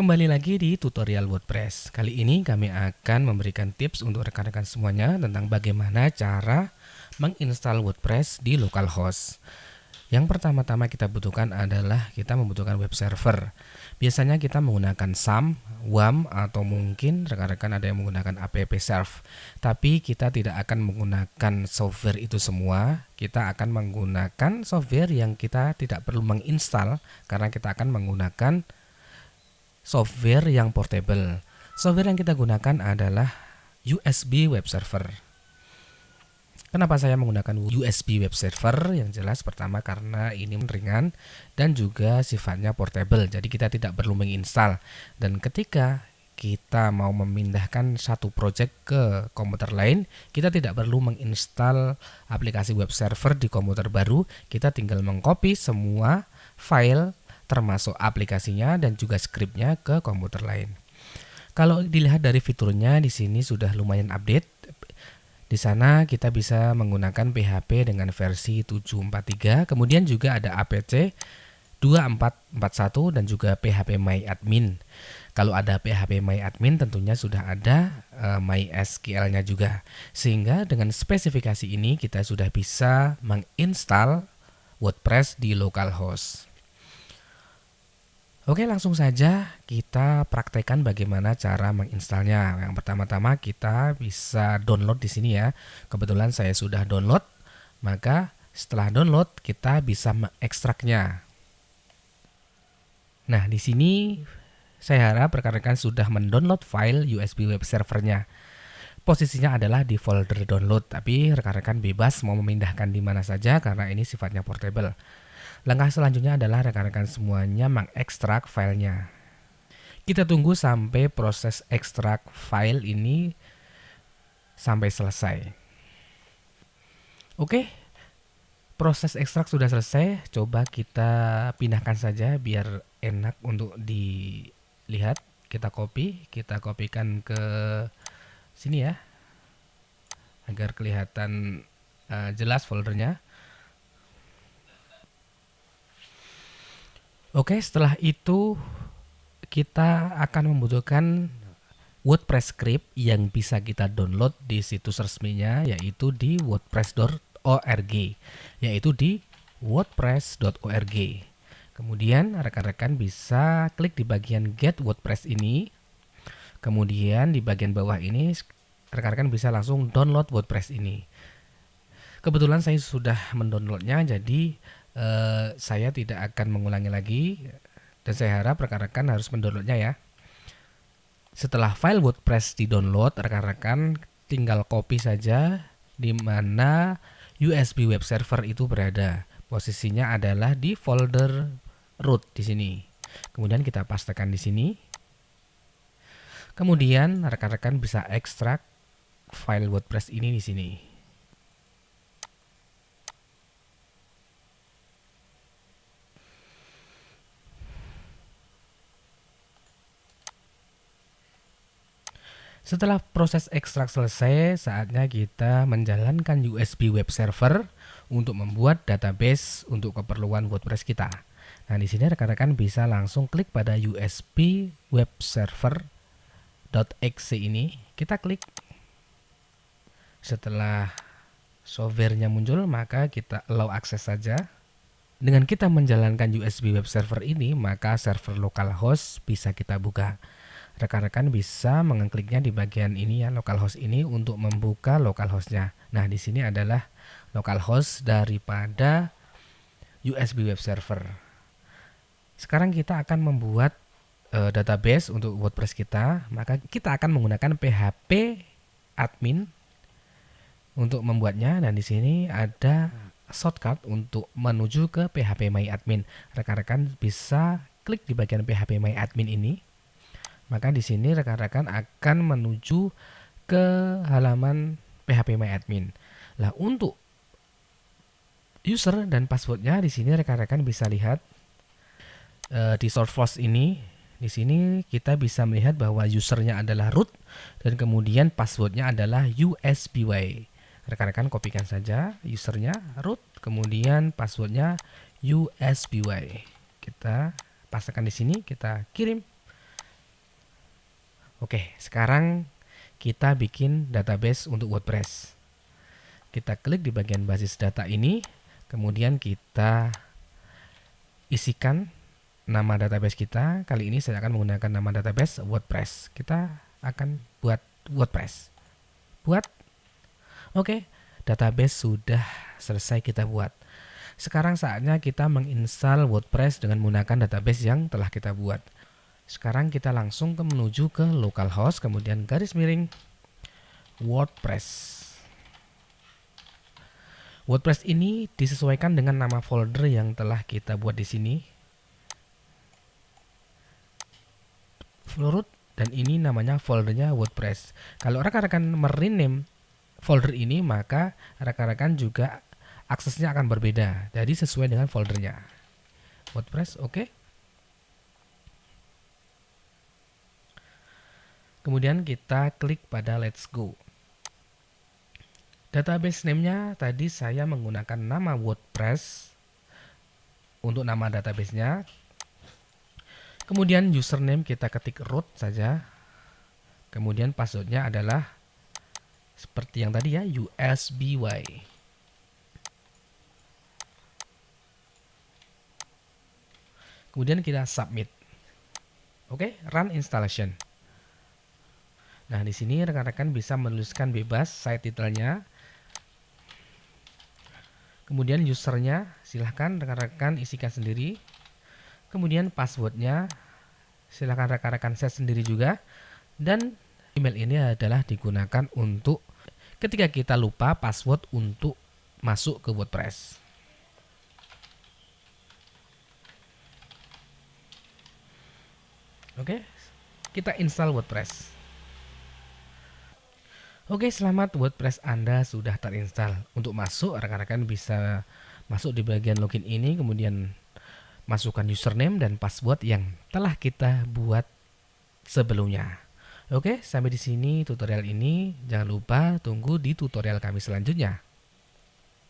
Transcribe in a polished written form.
Kembali lagi di tutorial WordPress. Kali ini kami akan memberikan tips untuk rekan-rekan semuanya tentang bagaimana cara menginstal WordPress di localhost. Yang pertama-tama kita butuhkan adalah kita membutuhkan web server. Biasanya kita menggunakan SAM, WAM, atau mungkin rekan-rekan ada yang menggunakan app-serve. Tapi kita tidak akan menggunakan software itu semua. Kita akan menggunakan software yang kita tidak perlu menginstal karena kita akan menggunakan software yang portable. Software yang kita gunakan adalah USB Web Server. Kenapa saya menggunakan USB Web Server? Yang jelas pertama karena ini ringan dan juga sifatnya portable. Jadi kita tidak perlu menginstal. Dan ketika kita mau memindahkan satu project ke komputer lain, kita tidak perlu menginstal aplikasi web server di komputer baru. Kita tinggal mengcopy semua file termasuk aplikasinya dan juga skripnya ke komputer lain. Kalau dilihat dari fiturnya di sini sudah lumayan update. Di sana kita bisa menggunakan PHP dengan versi 743, kemudian juga ada APC 2441 dan juga PHP MyAdmin. Kalau ada PHP MyAdmin tentunya sudah ada MySQL-nya juga. Sehingga dengan spesifikasi ini kita sudah bisa menginstal WordPress di localhost. Oke, langsung saja kita praktekkan bagaimana cara menginstalnya. Yang pertama-tama kita bisa download di sini ya. Kebetulan saya sudah download, maka setelah download kita bisa mengekstraknya. Nah, di sini saya harap rekan-rekan sudah mendownload file USB web servernya. Posisinya adalah di folder download, tapi rekan-rekan bebas mau memindahkan di mana saja karena ini sifatnya portable. Langkah selanjutnya adalah rekan-rekan semuanya mengekstrak filenya. Kita tunggu sampai proses ekstrak file ini sampai selesai. Oke, proses ekstrak sudah selesai. Coba kita pindahkan saja biar enak untuk dilihat. Kita kopikan ke sini ya, agar kelihatan jelas foldernya. Oke, setelah itu kita akan membutuhkan WordPress script yang bisa kita download di situs resminya, yaitu di wordpress.org, yaitu di wordpress.org. Kemudian rekan-rekan bisa klik di bagian Get WordPress ini. Kemudian di bagian bawah ini rekan-rekan bisa langsung download WordPress ini. Kebetulan saya sudah mendownloadnya, jadi saya tidak akan mengulangi lagi dan saya harap rekan-rekan harus mendownloadnya ya. Setelah file WordPress di-download, rekan-rekan tinggal copy saja di mana USB web server itu berada. Posisinya adalah di folder root di sini. Kemudian kita pastekan di sini. Kemudian rekan-rekan bisa ekstrak file WordPress ini di sini. Setelah proses ekstrak selesai, saatnya kita menjalankan USB web server untuk membuat database untuk keperluan WordPress kita. Nah, di sini rekan-rekan bisa langsung klik pada USB web server.exe ini. Kita klik. Setelah softwarenya muncul, maka kita allow akses saja. Dengan kita menjalankan USB web server ini, maka server localhost bisa kita buka. Rekan-rekan bisa mengekliknya di bagian ini ya, localhost ini untuk membuka localhostnya. Nah, di sini adalah localhost daripada USB web server. Sekarang kita akan membuat database untuk WordPress kita, maka kita akan menggunakan PHP admin untuk membuatnya. Dan di sini ada shortcut untuk menuju ke PHP MyAdmin. Rekan-rekan bisa klik di bagian PHP MyAdmin ini. Maka di sini rekan-rekan akan menuju ke halaman PHP MyAdmin. Nah, untuk user dan passwordnya di sini rekan-rekan bisa lihat di source ini. Di sini kita bisa melihat bahwa usernya adalah root dan kemudian passwordnya adalah USBY. Rekan-rekan kopikan saja usernya root, kemudian passwordnya USBY. Kita pastikan di sini, kita kirim. Oke, sekarang kita bikin database untuk WordPress. Kita klik di bagian basis data ini, kemudian kita isikan nama database kita. Kali ini saya akan menggunakan nama database WordPress. Kita akan buat WordPress. Buat. Oke, database sudah selesai kita buat. Sekarang saatnya kita menginstal WordPress dengan menggunakan database yang telah kita buat. Sekarang kita langsung menuju ke localhost, kemudian garis miring WordPress. WordPress ini disesuaikan dengan nama folder yang telah kita buat di sini. Root, dan ini namanya foldernya WordPress. Kalau rekan-rekan merename folder ini, maka rekan-rekan juga aksesnya akan berbeda. Jadi sesuai dengan foldernya. WordPress, oke. Kemudian kita klik pada Let's Go. Database name-nya tadi saya menggunakan nama WordPress untuk nama database-nya. Kemudian username kita ketik root saja. Kemudian password-nya adalah seperti yang tadi ya, USBY. Kemudian kita submit. Oke, run installation. Nah, di sini rekan-rekan bisa menuliskan bebas site title-nya. Kemudian usernya silahkan rekan-rekan isikan sendiri. Kemudian passwordnya silahkan rekan-rekan set sendiri juga. Dan email ini adalah digunakan untuk ketika kita lupa password untuk masuk ke WordPress. Oke, kita install WordPress. Oke, selamat, WordPress Anda sudah terinstall. Untuk masuk, rekan-rekan bisa masuk di bagian login ini, kemudian masukkan username dan password yang telah kita buat sebelumnya. Oke, sampai di sini tutorial ini. Jangan lupa tunggu di tutorial kami selanjutnya.